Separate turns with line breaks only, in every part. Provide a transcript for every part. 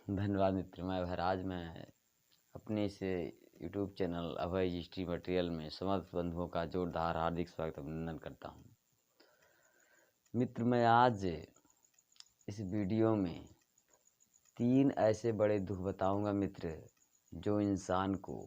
धन्यवाद मित्र। मैं अपने इस यूट्यूब चैनल अभय हिस्ट्री मटेरियल में समस्त बंधुओं का जोरदार हार्दिक स्वागत अभिनंदन करता हूँ। मित्र, मैं आज इस वीडियो में 3 ऐसे बड़े दुख बताऊंगा मित्र, जो इंसान को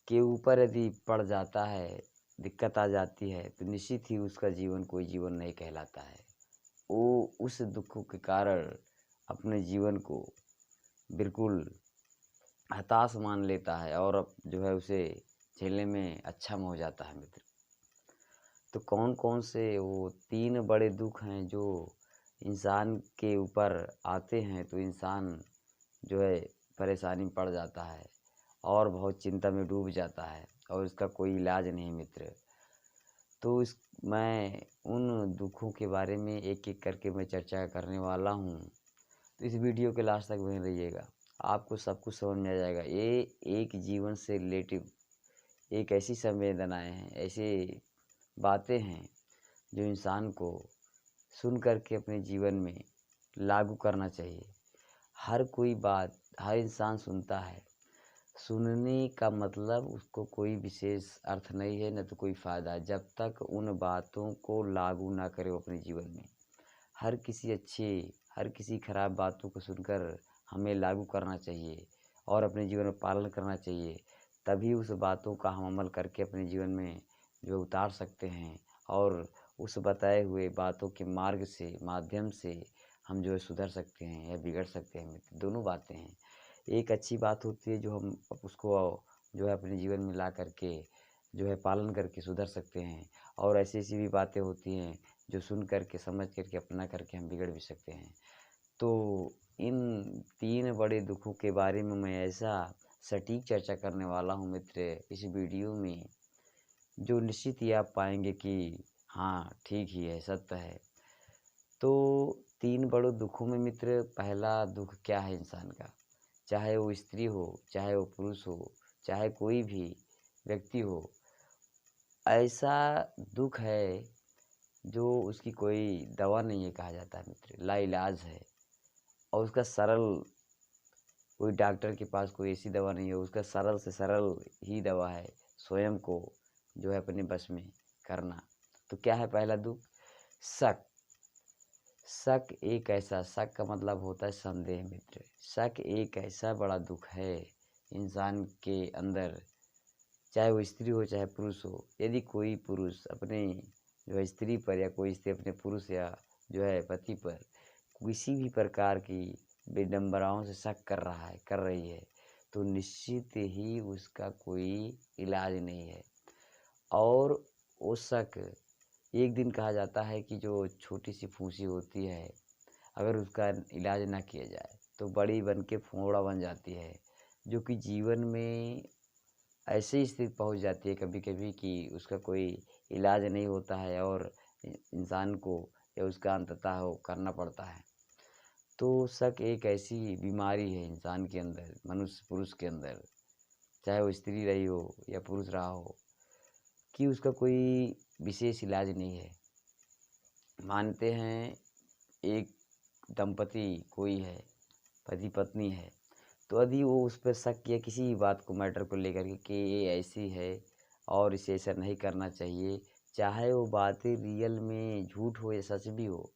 के ऊपर यदि पड़ जाता है, दिक्कत आ जाती है, तो निश्चित ही उसका जीवन कोई जीवन नहीं कहलाता है। वो उस दुखों के कारण अपने जीवन को बिल्कुल हताश मान लेता है और अब जो है उसे झेलने में अक्षम हो जाता है मित्र। तो कौन कौन से वो 3 बड़े दुख हैं जो इंसान के ऊपर आते हैं तो इंसान जो है परेशानी में पड़ जाता है और बहुत चिंता में डूब जाता है और इसका कोई इलाज नहीं मित्र। तो मैं उन दुखों के बारे में एक-एक करके मैं चर्चा करने वाला हूँ। तो इस वीडियो के लास्ट तक बने रहिएगा, आपको सब कुछ समझ में आ जाएगा। ये एक जीवन से रिलेटिव एक ऐसी संवेदनाएँ हैं, ऐसी बातें हैं जो इंसान को सुन कर के अपने जीवन में लागू करना चाहिए। हर कोई बात हर इंसान सुनता है। सुनने का मतलब उसको कोई विशेष अर्थ नहीं है, न तो कोई फ़ायदा, जब तक उन बातों को लागू ना करे वो अपने जीवन में। हर किसी खराब बातों को सुनकर हमें लागू करना चाहिए और अपने जीवन में पालन करना चाहिए। तभी उस बातों का हम अमल करके अपने जीवन में जो उतार सकते हैं और उस बताए हुए बातों के माध्यम से हम जो है सुधर सकते हैं या बिगड़ सकते हैं मित्र। दोनों बातें हैं। एक अच्छी बात होती है जो हम उसको जो है अपने जीवन में ला करके जो है पालन करके सुधर सकते हैं, और ऐसी-ऐसी भी बातें होती हैं जो सुन कर के, समझ कर के, अपना करके हम बिगड़ भी सकते हैं। तो इन 3 बड़े दुखों के बारे में मैं ऐसा सटीक चर्चा करने वाला हूँ मित्र इस वीडियो में, जो निश्चित ही आप पाएँगे कि हाँ, ठीक ही है, सत्य है। तो 3 बड़े दुखों में मित्र पहला दुख क्या है इंसान का? चाहे वो स्त्री हो, चाहे वो पुरुष हो, चाहे कोई भी व्यक्ति हो, ऐसा दुख है जो उसकी कोई दवा नहीं है कहा जाता है मित्र, लाइलाज है। और उसका सरल कोई डॉक्टर के पास कोई ऐसी दवा नहीं है, उसका सरल से सरल ही दवा है, स्वयं को जो है अपने बस में करना। तो क्या है पहला दुख? शक। शक का मतलब होता है संदेह मित्र। शक एक ऐसा बड़ा दुख है इंसान के अंदर, चाहे वो स्त्री हो चाहे पुरुष हो। यदि कोई पुरुष अपने जो है स्त्री पर या कोई स्त्री अपने पुरुष या जो है पति पर किसी भी प्रकार की विडंबनाओं से शक कर रही है, तो निश्चित ही उसका कोई इलाज नहीं है। और वो शक, एक दिन कहा जाता है कि जो छोटी-सी फुंसी होती है, अगर उसका इलाज ना किया जाए, तो बड़ी बन के फोड़ा बन जाती है, जो कि जीवन में ऐसी स्थिति पहुंच जाती है कभी-कभी कि उसका कोई इलाज नहीं होता है और इंसान को या उसका अंततः वो करना पड़ता है। तो शक एक ऐसी बीमारी है इंसान के अंदर, मनुष्य पुरुष के अंदर, चाहे वो स्त्री रही हो या पुरुष रहा हो, कि उसका कोई विशेष इलाज नहीं है। मानते हैं एक दंपति कोई है, पति-पत्नी है, तो यदि वो उस पर शक किया किसी भी बात को, मैटर को लेकर के कि ये ऐसी है और इसे ऐसा नहीं करना चाहिए, चाहे वो बातें रियल में झूठ हो या सच भी हो,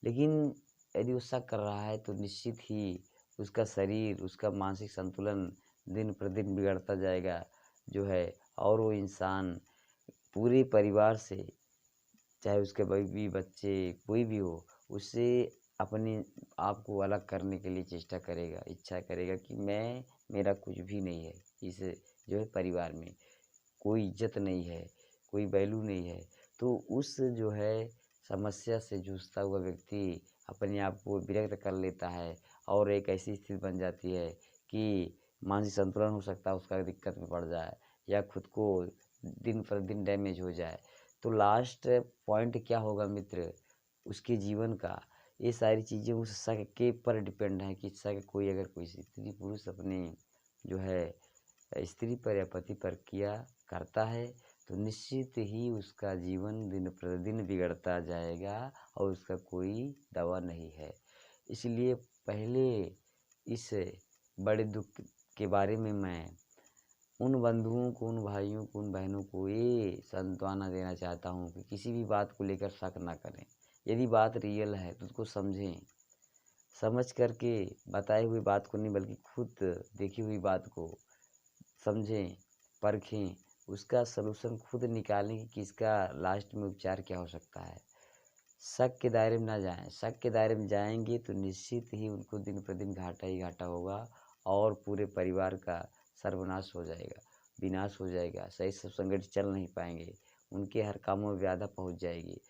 लेकिन यदि वो शक कर रहा है तो निश्चित ही उसका शरीर, उसका मानसिक संतुलन दिन प्रतिदिन बिगड़ता जाएगा जो है, और वो इंसान पूरे परिवार से, चाहे उसके बीवी बच्चे कोई भी हो, उससे अपने आप को अलग करने के लिए चेष्टा करेगा, इच्छा करेगा कि मेरा कुछ भी नहीं है इस जो है परिवार में, कोई इज़्ज़त नहीं है, कोई वैल्यू नहीं है। तो उस जो है समस्या से जूझता हुआ व्यक्ति अपने आप को विरक्त कर लेता है और एक ऐसी स्थिति बन जाती है कि मानसिक संतुलन हो सकता है उसका दिक्कत में पड़ जाए या खुद को दिन प्रतिदिन डैमेज हो जाए। तो लास्ट पॉइंट क्या होगा मित्र उसके जीवन का? ये सारी चीज़ें उस शक के पर डिपेंड है कि शक अगर कोई स्त्री पुरुष अपने जो है स्त्री पर या पति पर करता है, तो निश्चित ही उसका जीवन दिन प्रतिदिन बिगड़ता जाएगा और उसका कोई दवा नहीं है। इसलिए पहले इस बड़े दुख के बारे में मैं उन बंधुओं को, उन भाइयों को, उन बहनों को ये सांत्वना देना चाहता हूँ कि किसी भी बात को लेकर शक ना करें। यदि बात रियल है तो उसको समझें, समझ कर के बताई हुई बात को नहीं बल्कि खुद देखी हुई बात को समझें, परखें, उसका सलूशन खुद निकालें कि किसका लास्ट में उपचार क्या हो सकता है। शक के दायरे में ना जाएँ, शक के दायरे में जाएँगे तो निश्चित ही उनको दिन प्रतिदिन घाटा ही घाटा होगा और पूरे परिवार का सर्वनाश हो जाएगा, विनाश हो जाएगा, सही से संगठित चल नहीं पाएँगे, उनके हर कामों में बाधा पहुँच जाएगी।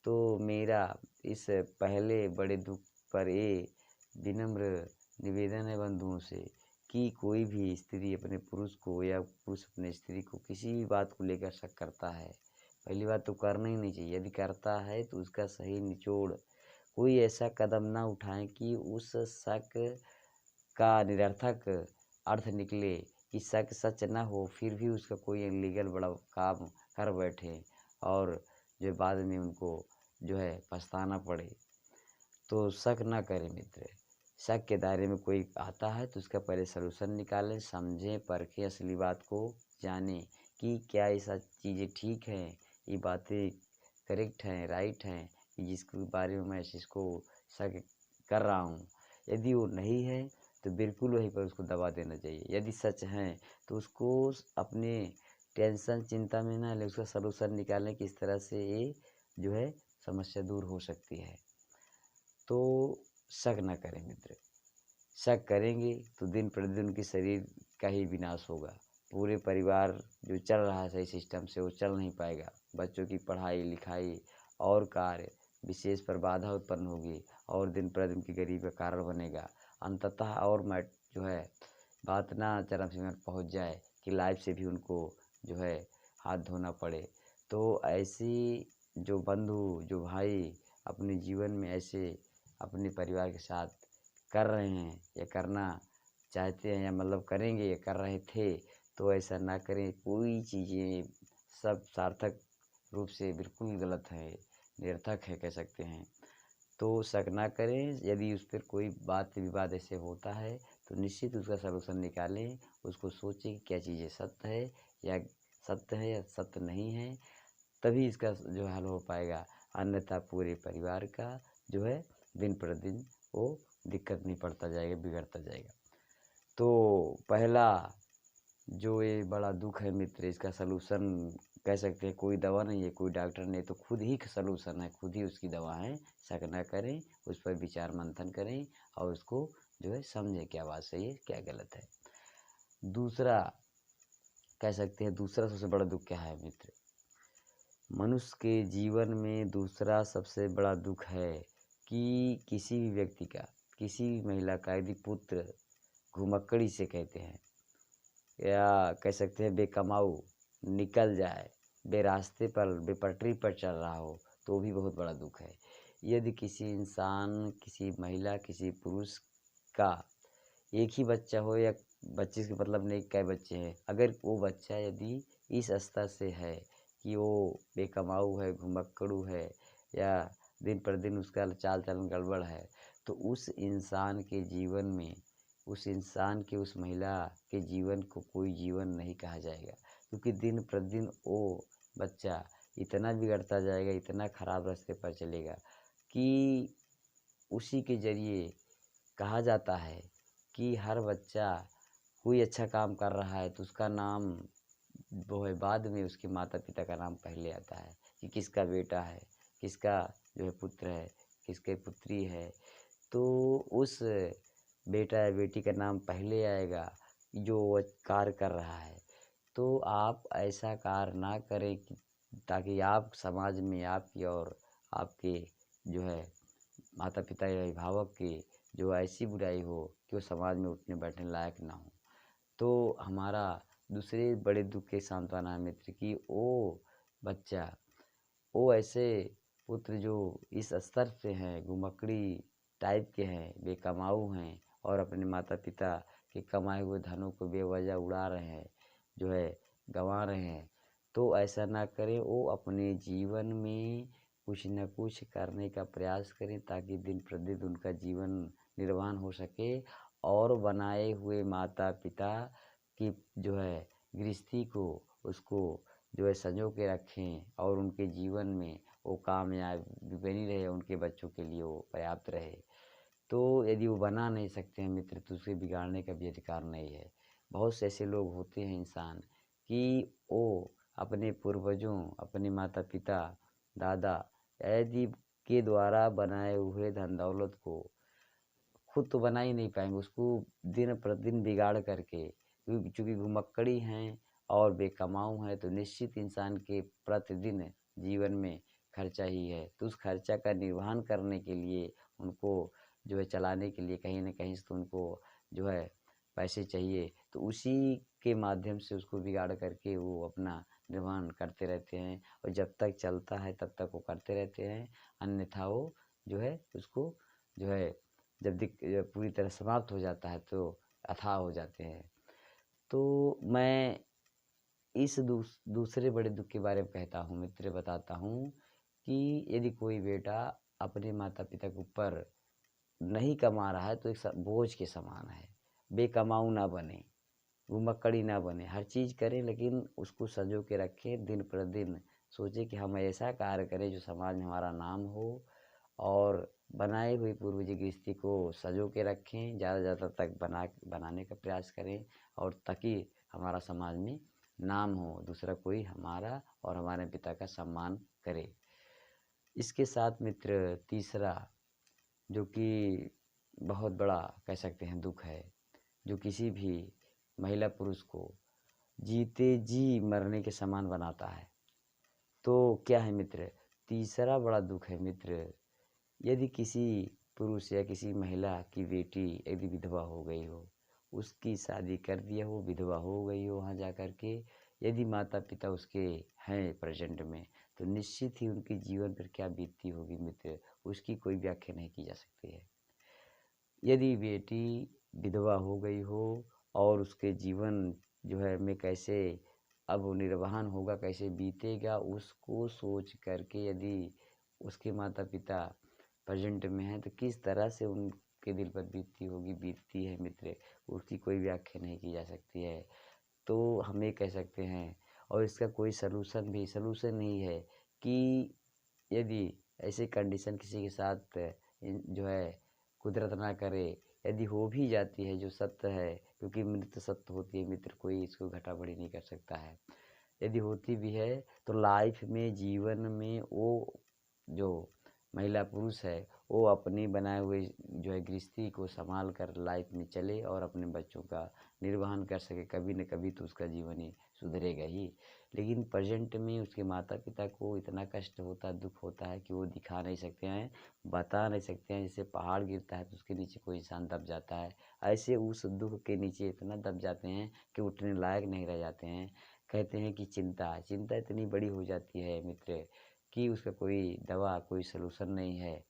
तो मेरा इस पहले बड़े दुःख पर ये विनम्र निवेदन है बंधुओं से कि कोई भी स्त्री अपने पुरुष को या पुरुष अपने स्त्री को किसी भी बात को लेकर शक करता है, पहली बात तो करना ही नहीं चाहिए। यदि करता है तो उसका सही निचोड़ कोई ऐसा कदम ना उठाएं कि उस शक का निरर्थक अर्थ निकले, कि शक सच ना हो फिर भी उसका कोई इल्लीगल बड़ा काम कर बैठे और जो बाद में उनको जो है पछताना पड़े। तो शक ना करें मित्र। शक के दायरे में कोई आता है तो उसका पहले सॉल्यूशन निकालें, समझें, परखें, असली बात को जानें कि क्या ये सब चीज़ें ठीक हैं, ये बातें करेक्ट हैं, राइट हैं, कि जिसके बारे में मैं इसको शक कर रहा हूँ। यदि वो नहीं है तो बिल्कुल वहीं पर उसको दबा देना चाहिए। यदि सच हैं तो उसको अपने टेंशन चिंता में ना लें, उसका सॉल्यूशन निकालें किस तरह से ये जो है समस्या दूर हो सकती है। तो शक ना करें मित्र। शक करेंगे तो दिन प्रतिदिन उनके शरीर का ही विनाश होगा। पूरे परिवार जो चल रहा है सही सिस्टम से वो चल नहीं पाएगा। बच्चों की पढ़ाई लिखाई और कार्य विशेष पर बाधा उत्पन्न होगी और दिन प्रतिदिन की गरीबी का कारण बनेगा। अंततः और मैट जो है बात ना चरम सीमा पर पहुँच जाए कि लाइफ से भी उनको जो है हाथ धोना पड़े। तो ऐसी जो बंधु, जो भाई अपने जीवन में ऐसे अपने परिवार के साथ कर रहे हैं या करना चाहते हैं या मतलब करेंगे या कर रहे थे, तो ऐसा ना करें। कोई चीज़ें सब सार्थक रूप से बिल्कुल गलत है, निरर्थक है कह सकते हैं। तो शक ना करें। यदि उस पर कोई बात विवाद ऐसे होता है तो निश्चित उसका सलूशन निकालें, उसको सोचें कि क्या चीज़ें सत्य है या सत्य नहीं है, तभी इसका जो हल हो पाएगा। अन्यथा पूरे परिवार का जो है दिन प्रतिदिन वो दिक्कत नहीं पड़ता जाएगा, बिगड़ता जाएगा। तो पहला जो ये बड़ा दुःख है मित्र, इसका सलूशन कह सकते हैं कोई दवा नहीं है, कोई डॉक्टर नहीं, तो खुद ही सलूशन है, खुद ही उसकी दवा है। शक ना करें, उस पर विचार मंथन करें और उसको जो है समझें क्या बात सही है, क्या गलत है। दूसरा कह सकते हैं दूसरा सबसे बड़ा दुःख क्या है मित्र? मनुष्य के जीवन में दूसरा सबसे बड़ा दुःख है कि किसी भी व्यक्ति का, किसी भी महिला का यदि पुत्र घुमक्कड़ी से कहते हैं या कह सकते हैं बेकमाऊ निकल जाए, बेरास्ते पर बेपटरी पर चल रहा हो, तो भी बहुत बड़ा दुःख है। यदि किसी इंसान, किसी महिला, किसी पुरुष का एक ही बच्चा हो या बच्चे से मतलब नहीं कै बच्चे हैं, अगर वो बच्चा यदि इस स्तर से है कि वो बेकमाऊ है, घुमक्कड़ू है या दिन पर दिन उसका चाल चलन गड़बड़ है, तो उस इंसान के जीवन में, उस इंसान के, उस महिला के जीवन को कोई जीवन नहीं कहा जाएगा। क्योंकि दिन प्रतिदिन वो बच्चा इतना बिगड़ता जाएगा, इतना खराब रास्ते पर चलेगा कि उसी के ज़रिए कहा जाता है कि हर बच्चा कोई अच्छा काम कर रहा है तो उसका नाम वो है बाद में उसके माता पिता का नाम पहले आता है कि किसका बेटा है, किसका जो है पुत्र है, किसकी पुत्री है। तो उस बेटा या बेटी का नाम पहले आएगा जो वो कार्य कर रहा है। तो आप ऐसा कार्य ना करें कि ताकि आप समाज में आपकी और आपके जो है माता पिता या अभिभावक की जो ऐसी बुराई हो कि वो समाज में उठने बैठने लायक ना हो। तो हमारा दूसरे बड़े दुःख के सांत्वना है मित्र कि वो बच्चा, वो ऐसे पुत्र जो इस स्तर से हैं, घुमक्कड़ी टाइप के हैं, बेकमाऊ हैं और अपने माता पिता के कमाए हुए धनों को बेवजह उड़ा रहे हैं, जो है गँवा रहे हैं। तो ऐसा ना करें, वो अपने जीवन में कुछ न कुछ करने का प्रयास करें ताकि दिन प्रतिदिन उनका जीवन निर्वाह हो सके और बनाए हुए माता पिता की जो है गृहस्थी को उसको जो है संजो के रखें और उनके जीवन में वो कामयाब बनी रहे, उनके बच्चों के लिए वो पर्याप्त रहे। तो यदि वो बना नहीं सकते हैं मित्र तो उसे बिगाड़ने का भी अधिकार नहीं है। बहुत से ऐसे लोग होते हैं इंसान कि वो अपने पूर्वजों, अपने माता पिता, दादा आदि के द्वारा बनाए हुए धन दौलत को खुद तो बना ही नहीं पाएंगे, उसको दिन प्रतिदिन बिगाड़ करके, क्योंकि चूँकि घुमक्कड़ी हैं और बेकमाऊ हैं तो निश्चित इंसान के प्रतिदिन जीवन में खर्चा ही है। तो उस खर्चा का निर्वहन करने के लिए उनको जो है चलाने के लिए कहीं न कहीं से तो उनको जो है पैसे चाहिए, तो उसी के माध्यम से उसको बिगाड़ करके वो अपना निर्वहन करते रहते हैं और जब तक चलता है तब तक वो करते रहते हैं, अन्यथा वो जो है उसको जो है जब पूरी तरह समाप्त हो जाता है तो अथाह हो जाते हैं। तो मैं इस दूसरे बड़े दुःख के बारे में कहता हूँ मित्र, बताता हूँ कि यदि कोई बेटा अपने माता-पिता के ऊपर नहीं कमा रहा है तो एक बोझ के समान है। बेकमाऊ ना बने, घुमक्कड़ी ना बने, हर चीज़ करें लेकिन उसको सँजो के रखें, दिन प्रतिदिन सोचें कि हम ऐसा कार्य करें जो समाज में हमारा नाम हो और बनाए हुए पूर्वज गृहस्थी को सँजो के रखें, ज़्यादा से ज़्यादा तक बनाने का प्रयास करें और ताकि हमारा समाज में नाम हो, दूसरा कोई हमारा और हमारे पिता का सम्मान करे। इसके साथ मित्र तीसरा जो कि बहुत बड़ा कह सकते हैं दुःख है, जो किसी भी महिला पुरुष को जीते जी मरने के समान बनाता है। तो क्या है मित्र, तीसरा बड़ा दुःख है मित्र, यदि किसी पुरुष या किसी महिला की बेटी यदि विधवा हो गई हो, उसकी शादी कर दिया हो, विधवा हो गई हो वहाँ जा कर के, यदि माता-पिता उसके हैं प्रेज़ेंट में, तो निश्चित ही उनके जीवन पर क्या बीतती होगी मित्र, उसकी कोई व्याख्या नहीं की जा सकती है। यदि बेटी विधवा हो गई हो और उसके जीवन जो है में कैसे अब वो निर्वहन होगा, कैसे बीतेगा, उसको सोच करके यदि उसके माता-पिता प्रेज़ेंट में हैं, तो किस तरह से उनके दिल पर बीतती होगी, बीतती है मित्र, उसकी कोई व्याख्या नहीं की जा सकती है। तो हम ये कह सकते हैं और इसका कोई सॉल्यूशन नहीं है कि यदि ऐसी कंडीशन किसी के साथ जो है कुदरत ना करे, यदि हो भी जाती है जो सत्य है, क्योंकि मृत्यु सत्य होती है मित्र, कोई इसको घटा-बढ़ी नहीं कर सकता है। यदि होती भी है तो लाइफ में, जीवन में वो जो महिला पुरुष है वो अपने बनाए हुए जो है गृहस्थी को संभाल कर लाइफ में चले और अपने बच्चों का निर्वहन कर सके, कभी न कभी तो उसका जीवन ही सुधरेगा ही। लेकिन प्रेजेंट में उसके माता पिता को इतना कष्ट होता, दुख होता है कि वो दिखा नहीं सकते हैं, बता नहीं सकते हैं। जैसे पहाड़ गिरता है तो उसके नीचे कोई इंसान दब जाता है, ऐसे उस दुख के नीचे इतना दब जाते हैं कि उठने लायक नहीं रह जाते हैं। कहते हैं कि चिंता चिंता इतनी बड़ी हो जाती है मित्र कि उसका कोई दवा, कोई सलूशन नहीं है।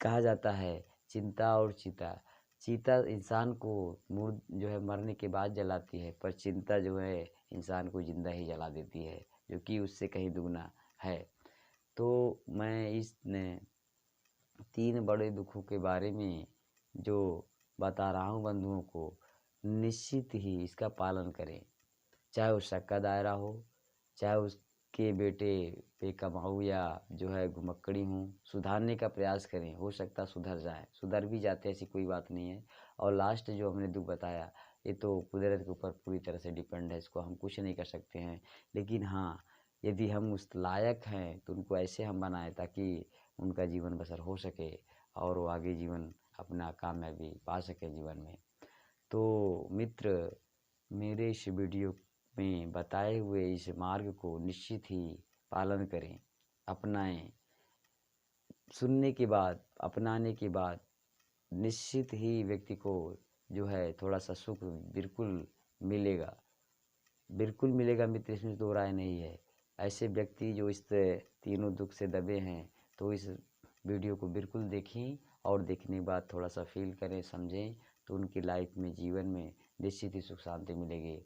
कहा जाता है चिंता और चीता, चीता इंसान को जो है मरने के बाद जलाती है, पर चिंता जो है इंसान को ज़िंदा ही जला देती है, जो कि उससे कहीं दुगना है। तो मैं इस 3 बड़े दुखों के बारे में जो बता रहा हूँ बंधुओं को, निश्चित ही इसका पालन करें। चाहे वो शक का दायरा हो, चाहे उसके बेटे बेकमाऊ या जो है घुमक्कड़ी हों, सुधारने का प्रयास करें, हो सकता है सुधर जाएँ, सुधर भी जाते हैं, ऐसी कोई बात नहीं है। और लास्ट जो हमने दुःख बताया, ये तो कुदरत के ऊपर पूरी तरह से डिपेंड है, इसको हम कुछ नहीं कर सकते हैं। लेकिन हाँ, यदि हम उस लायक हैं, तो उनको ऐसे हम बनाएँ ताकि उनका जीवन बसर हो सके और वो आगे जीवन अपना कामयाबी पा सकें जीवन में। तो मित्र, मेरे इस वीडियो में बताए हुए इस मार्ग को निश्चित ही पालन करें, अपनाएं। सुनने के बाद, अपनाने के बाद निश्चित ही व्यक्ति को जो है थोड़ा-सा सुख मिलेगा, बिल्कुल मिलेगा मित्र, इसमें दो राय नहीं है। ऐसे व्यक्ति जो इस तीनों दुःख से दबे हैं, तो इस वीडियो को बिल्कुल देखें और देखने के बाद थोड़ा-सा फ़ील करें, समझें, तो उनकी लाइफ़ में, जीवन में निश्चित ही सुख शांति मिलेगी।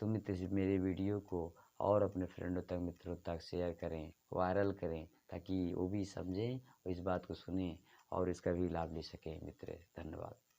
तो मित्र, इस मेरे वीडियो को और अपने फ्रेंडों तक, मित्रों तक शेयर करें, वायरल करें, ताकि वो भी समझें और इस बात को सुनें और इसका भी लाभ ले सकें मित्र। धन्यवाद।